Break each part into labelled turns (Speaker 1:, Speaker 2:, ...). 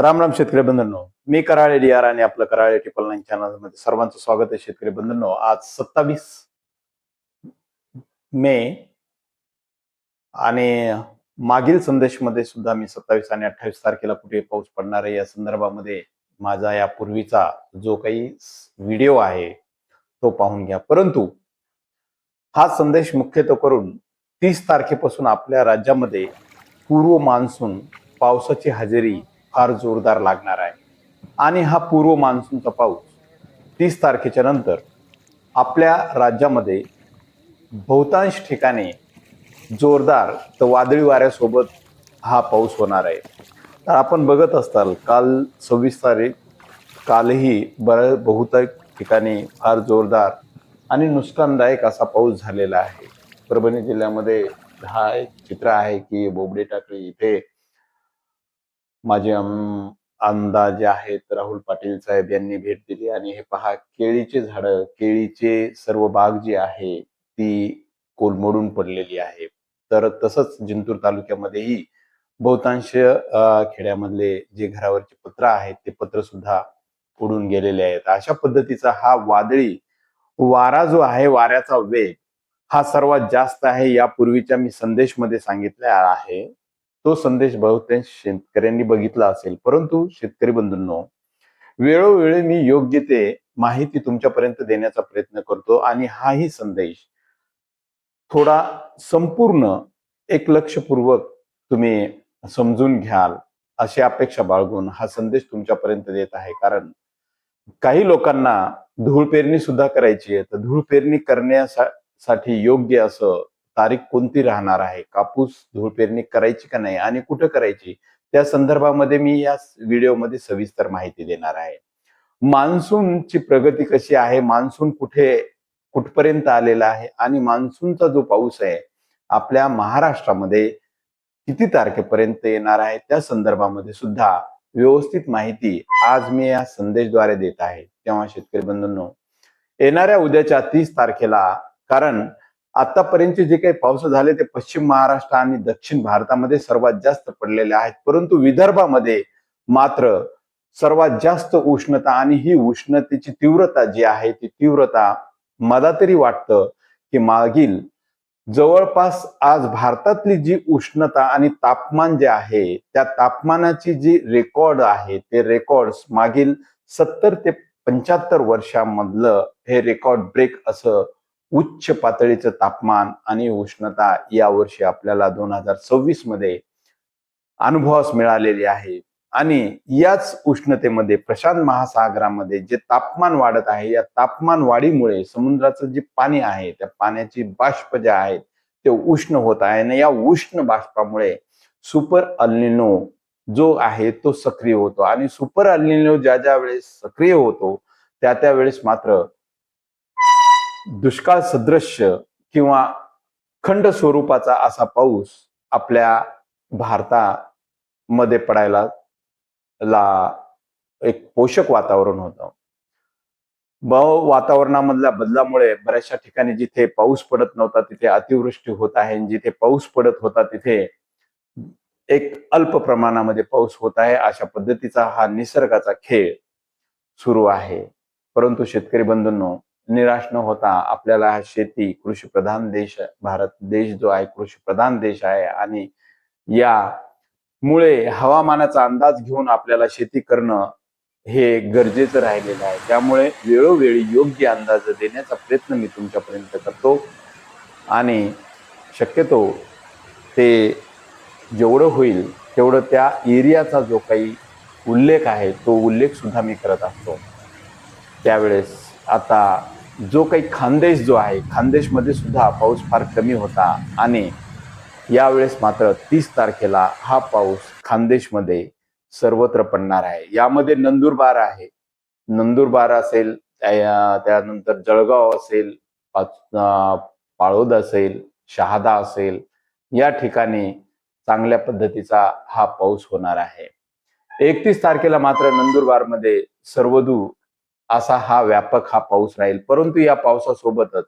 Speaker 1: राम राम शेतकरी बंधूंनो, मी कराळे DR आणि आपलं कराळे 999 चॅनल मध्ये सर्वांचं स्वागत आहे. शेतकरी बंधूंनो, आज 27 मे आणि मागील संदेशमध्ये सुद्धा मी 27 आणि 28 तारखेला कुठे पाऊस पडणार आहे या संदर्भामध्ये माझा यापूर्वीचा जो काही व्हिडिओ आहे तो पाहून घ्या. परंतु हा संदेश मुख्यत्वे करून 30 तारखेपासून आपल्या राज्यामध्ये पूर्व मान्सून पावसाची हजेरी फार जोरदार लागणार आहे आणि हा पूर्व मान्सूनचा पाऊस 30 तारखेच्या नंतर आपल्या राज्यामध्ये बहुतांश ठिकाणी जोरदार तर वादळी वाऱ्यासोबत हा पाऊस होणार आहे. तर आपण बघत असताल काल 26 तारीख, कालही बहुतांश ठिकाणी फार जोरदार आणि नुकसानदायक असा पाऊस झालेला आहे. परभणी जिल्ह्यामध्ये हा एक चित्र आहे की बोबडे टाकळी इथे माझे आमदार जे आहेत राहुल पाटील साहेब यांनी भेट दिली आणि हे पहा केळीचे झाडं, केळीचे सर्व बाग जी आहे ती कोलमडून पडलेली आहे. तर तसंच जिंतूर तालुक्यामध्येही बहुतांश खेड्यामधले जे घरावरचे पत्र आहेत ते पत्र सुद्धा उडून गेलेले आहेत. अशा पद्धतीचा हा वादळी वारा जो आहे, वाऱ्याचा वेग हा सर्वात जास्त आहे. यापूर्वीच्या मी संदेशमध्ये सांगितले आहे. तो संदेश बहुतेक शेतकऱ्यांनी बघितला असेल. परंतु शेतकरी बंधूंनो, वेळोवेळी मी योग्य ते माहिती तुमच्यापर्यंत देण्याचा प्रयत्न करतो आणि हाही संदेश थोडा संपूर्ण एक लक्षपूर्वक तुम्ही समजून घ्याल अशी अपेक्षा बाळगून हा संदेश तुमच्यापर्यंत देत आहे. कारण काही लोकांना धूळ पेरणी सुद्धा करायची आहे. तर धूळ पेरणी करण्यासाठी योग्य असं तारीख कोणती राहणार आहे, कापूस धूळ पेरणी करायची का नाही आणि कुठं करायची, त्या संदर्भामध्ये मी या व्हिडिओमध्ये सविस्तर माहिती देणार आहे. मान्सूनची प्रगती कशी आहे, मान्सून कुठपर्यंत आलेला आहे आणि मान्सूनचा जो पाऊस आहे आपल्या महाराष्ट्रामध्ये किती तारखेपर्यंत येणार आहे त्या संदर्भामध्ये सुद्धा व्यवस्थित माहिती आज मी या संदेशद्वारे देत आहे. तेव्हा शेतकरी बंधूंनो, येणाऱ्या उद्याच्या 30 तारखेला, कारण आतापर्यंतचे जे काही पाऊस झाले ते पश्चिम महाराष्ट्र आणि दक्षिण भारतामध्ये सर्वात जास्त पडलेले आहेत. परंतु विदर्भामध्ये मात्र सर्वात जास्त उष्णता आणि ही उष्णतेची तीव्रता जी आहे ती तीव्रता मला तरी वाटतं की मागील जवळपास आज भारतातली जी उष्णता आणि तापमान जे आहे त्या तापमानाची जी रेकॉर्ड आहे ते रेकॉर्ड्स मागील 70 ते 75 वर्षांमधलं हे रेकॉर्ड ब्रेक असं उच्च पातळीचं तापमान आणि उष्णता यावर्षी आपल्याला 2026 मध्ये अनुभवास मिळालेली आहे. आणि याच उष्णतेमध्ये प्रशांत महासागरामध्ये जे तापमान वाढत आहे, या तापमान वाढीमुळे समुद्राचं जे पाणी आहे त्या पाण्याची बाष्प जे आहेत ते उष्ण होत आहे आणि या उष्ण बाष्पामुळे सुपर अल्निनो जो आहे तो सक्रिय होतो आणि सुपर अल्निनो ज्या वेळेस सक्रिय होतो त्या वेळेस मात्र दुष्काळ सदृश्य किंवा खंड स्वरूपाचा असा पाऊस आपल्या भारतामध्ये पडायला एक पोषक वातावरण होतं. वातावरणामधल्या बदलामुळे बऱ्याचशा ठिकाणी जिथे पाऊस पडत नव्हता तिथे अतिवृष्टी होत आहे, जिथे पाऊस पडत होता तिथे एक अल्प प्रमाणामध्ये पाऊस होत आहे. अशा पद्धतीचा हा निसर्गाचा खेळ सुरू आहे. परंतु शेतकरी बंधूंनो, निराश न होता आपल्याला हा शेती कृषी प्रधान देश, भारत देश जो आहे कृषी प्रधान देश आहे आणि यामुळे हवामानाचा अंदाज घेऊन आपल्याला शेती करणं हे गरजेचं राहिलेलं आहे. त्यामुळे वेळोवेळी योग्य अंदाज देण्याचा प्रयत्न मी तुमच्यापर्यंत करतो आणि शक्यतो ते जेवढं होईल तेवढं त्या एरियाचा जो काही उल्लेख आहे तो उल्लेख सुद्धा मी करत असतो. त्यावेळेस आता जो काही खानदेश जो आहे, खानदेशमध्ये सुद्धा पाऊस फार कमी होता आणि यावेळेस मात्र 30 तारखेला हा पाऊस खानदेशमध्ये सर्वत्र पडणार आहे. यामध्ये नंदुरबार आहे, नंदुरबार असेल, त्यानंतर जळगाव असेल, पाळोद असेल, शहादा असेल, या ठिकाणी चांगल्या पद्धतीचा हा पाऊस होणार आहे. 31 तारखेला मात्र नंदुरबारमध्ये सर्वदूर असा हा व्यापक हा पाऊस राहील. परंतु या पावसासोबतच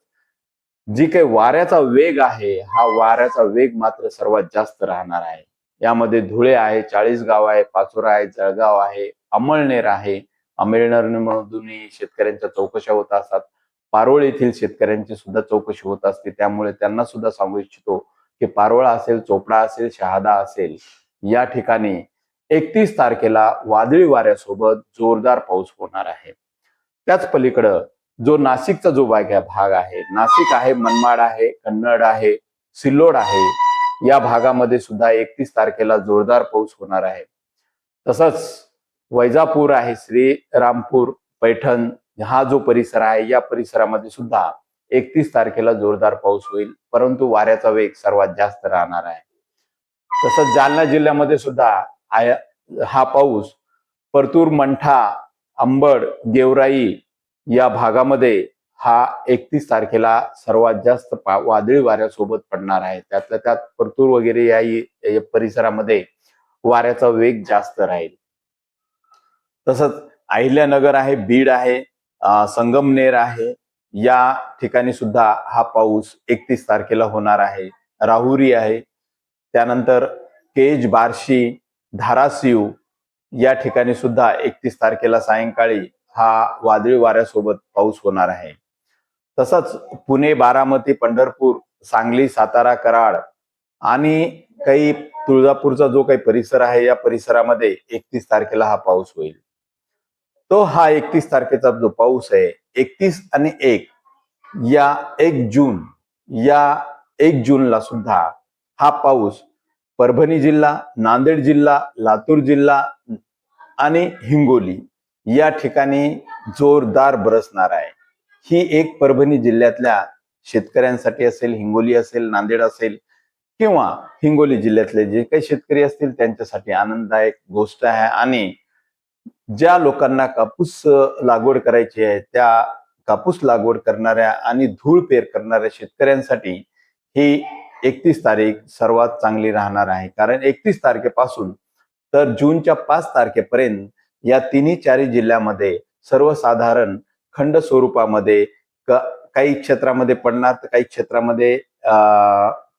Speaker 1: जी काही वाऱ्याचा वेग आहे हा वाऱ्याचा वेग मात्र सर्वात जास्त राहणार आहे. यामध्ये धुळे आहे, चाळीसगाव आहे, पाचोरा आहे, जळगाव आहे, अमळनेर आहे. अमळनेरमधूनही शेतकऱ्यांच्या चौकशा होत असतात. पारोळ येथील शेतकऱ्यांची सुद्धा चौकशी होत असते. त्यामुळे त्यांना सुद्धा सांगू इच्छितो की पारोळा असेल, चोपडा असेल, शहादा असेल, या ठिकाणी 31 तारखेला वादळी वाऱ्यासोबत जोरदार पाऊस होणार आहे. त्याच पलीकडं जो नाशिकचा जो भाग आहे, नाशिक आहे, मनमाड आहे, कन्नड आहे, सिल्लोड आहे, या भागामध्ये सुद्धा 31 तारखेला जोरदार पाऊस होणार आहे. तसंच वैजापूर आहे, श्रीरामपूर, पैठण हा जो परिसर आहे, या परिसरामध्ये सुद्धा 31 तारखेला जोरदार पाऊस होईल, परंतु वाऱ्याचा वेग सर्वात जास्त राहणार आहे. तसंच जालना जिल्ह्यामध्ये सुद्धा हा पाऊस परतूर, मंठा, अंबड, गेवराई या भागामध्ये हा 31 तारखेला सर्वात जास्त वादळी वाऱ्यासोबत पडणार आहे. त्यातल्या त्यात परतूर वगैरे या परिसरामध्ये वाऱ्याचा वेग जास्त राहील. तसंच अहिल्यानगर आहे, बीड आहे, संगमनेर आहे, या ठिकाणी सुद्धा हा पाऊस 31 तारखेला होणार आहे. राहुरी आहे, त्यानंतर केज, बार्शी, धाराशिव या ठिकाणी सुद्धा 31 तारखेला सायंकाळी हा वादळी वाऱ्यासोबत पाऊस होणार आहे. तसंच पुणे, बारामती, पंढरपूर, सांगली, सातारा, कराड आणि काही तुळजापूरचा जो काही परिसर आहे, या परिसरामध्ये 31 तारखेला हा पाऊस होईल. तो हा 31 तारखेचा जो पाऊस आहे, 31 आणि 1 या 1 जून या 1 जूनला सुद्धा हा पाऊस परभणी जिल्हा, नांदेड जिल्हा, लातूर जिल्हा आणि हिंगोली या ठिकाणी जोरदार बरसणार आहे. ही एक परभणी जिल्ह्यातल्या शेतकऱ्यांसाठी असेल, हिंगोली असेल, नांदेड असेल किंवा हिंगोली जिल्ह्यातले जे काही शेतकरी असतील त्यांच्यासाठी आनंददायक गोष्ट आहे. आणि ज्या लोकांना कापूस लागवड करायची आहे, त्या कापूस लागवड करणाऱ्या आणि धूळ पेर करणाऱ्या शेतकऱ्यांसाठी ही 31 तारीख सर्वात चांगली राहणार आहे. कारण 31 तारखेपासून तर जूनच्या 5 तारखेपर्यंत या तिन्ही चारही जिल्ह्यामध्ये सर्वसाधारण खंड स्वरूपामध्ये काही क्षेत्रामध्ये पडणार तर काही क्षेत्रामध्ये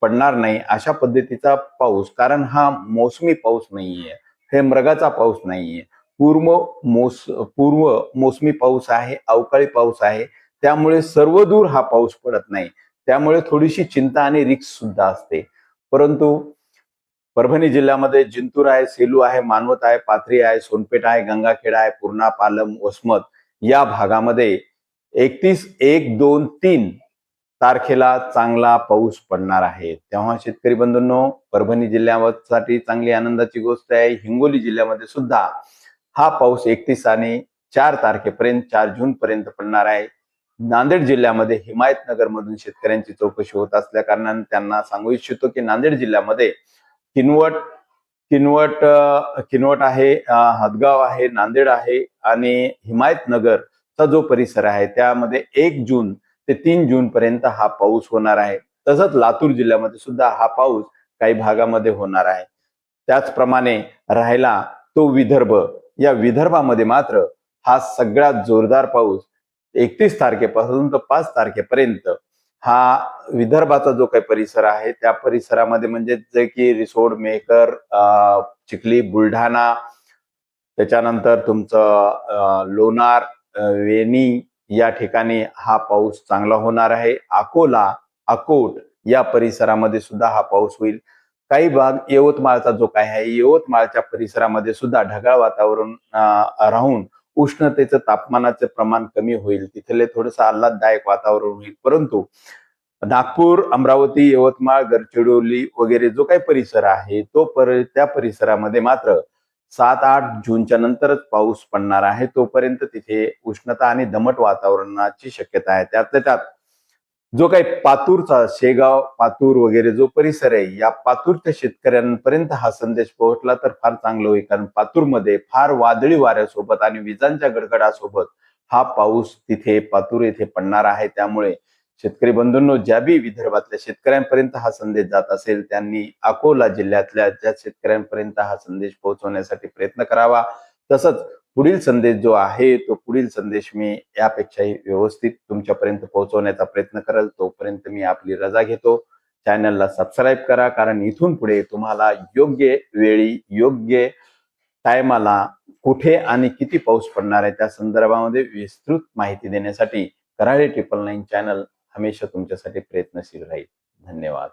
Speaker 1: पडणार नाही, अशा पद्धतीचा पाऊस. कारण हा मोसमी पाऊस नाहीये, हे मृगाचा पाऊस नाहीये, पूर्व मोसमी पाऊस आहे, अवकाळी पाऊस आहे. त्यामुळे सर्वदूर हा पाऊस पडत नाही. त्यामुळे थोडीशी चिंता आणि रिस्क सुद्धा असते. परंतु परभणी जिल्ह्यामध्ये जिंतूर आहे, सेलू आहे, मानवत आहे, पाथरी आहे, सोनपेठ आहे, गंगाखेड आहे, पूर्णा, पालम, वसमत या भागामध्ये 31, 1, 2, 3 तारखेला चांगला पाऊस पडणार आहे. तेव्हा शेतकरी बंधूंनो, परभणी जिल्ह्यासाठी चांगली आनंदाची गोष्ट आहे. हिंगोली जिल्ह्यामध्ये सुद्धा हा पाऊस 31 आणि 4 तारखेपर्यंत, 4 जून पर्यंत पडणार आहे. नांदेड जिल्ह्यामध्ये हिमायतनगर मधून शेतकऱ्यांची चौकशी होत असल्या कारणाने त्यांना सांगू इच्छितो की नांदेड जिल्ह्यामध्ये किनवट किनवट आहे, हदगाव आहे, नांदेड आहे आणि हिमायतनगरचा जो परिसर आहे त्यामध्ये 1 जून ते 3 जून पर्यंत हा पाऊस होणार आहे. तसंच लातूर जिल्ह्यामध्ये सुद्धा हा पाऊस काही भागामध्ये होणार आहे. त्याचप्रमाणे राहिला तो विदर्भ, या विदर्भामध्ये मात्र हा सगळ्यात जोरदार पाऊस 31 तारखेपासून तर 5 तारखेपर्यंत हा विदर्भाचा जो काही परिसर आहे त्या परिसरामध्ये म्हणजे जे की रिसोड, मेहकर, चिखली, बुलढाणा, त्याच्यानंतर तुमचं लोणार, वेणी या ठिकाणी हा पाऊस चांगला होणार आहे. अकोला, अकोट या परिसरामध्ये सुद्धा हा पाऊस होईल. काही भाग यवतमाळचा जो काय आहे, यवतमाळच्या परिसरामध्ये सुद्धा ढगाळ वातावरण राहून उष्णतेचं, तापमानाचं प्रमाण कमी होईल. तिथले थोडंसं आल्हाददायक वातावरण होईल. परंतु नागपूर, अमरावती, यवतमाळ, गडचिरोली वगैरे जो काही परिसर आहे त्या परिसरामध्ये मात्र 7-8 जूनच्या नंतरच पाऊस पडणार आहे. तोपर्यंत तिथे उष्णता आणि दमट वातावरणाची शक्यता आहे. त्यातल्या त्यात जो काही पातूरचा, शेगाव, पातूर वगैरे जो परिसर आहे, या पातूरच्या शेतकऱ्यांपर्यंत हा संदेश पोहोचला तर फार चांगलं होईल. कारण पातूरमध्ये फार वादळी वाऱ्यासोबत आणि विजांच्या गडगडासोबत हा पाऊस तिथे पातूर येथे पडणार आहे. त्यामुळे शेतकरी बंधूंनो, ज्या बी विदर्भातल्या शेतकऱ्यांपर्यंत हा संदेश जात असेल त्यांनी अकोला जिल्ह्यातल्या ज्या शेतकऱ्यांपर्यंत हा संदेश पोहोचवण्यासाठी प्रयत्न करावा. तसंच पुढील संदेश जो आहे तो पुढील संदेश मी यापेक्षाही व्यवस्थित तुमच्यापर्यंत पोहोचवण्याचा प्रयत्न करेल. तोपर्यंत मी आपली रजा घेतो. चॅनलला सबस्क्राईब करा, कारण इथून पुढे तुम्हाला योग्य वेळी योग्य टायमाला कुठे आणि किती पाऊस पडणार आहे त्या संदर्भामध्ये विस्तृत माहिती देण्यासाठी कराळे 999 चॅनल हमेशा तुमच्यासाठी प्रयत्नशील राहील. धन्यवाद.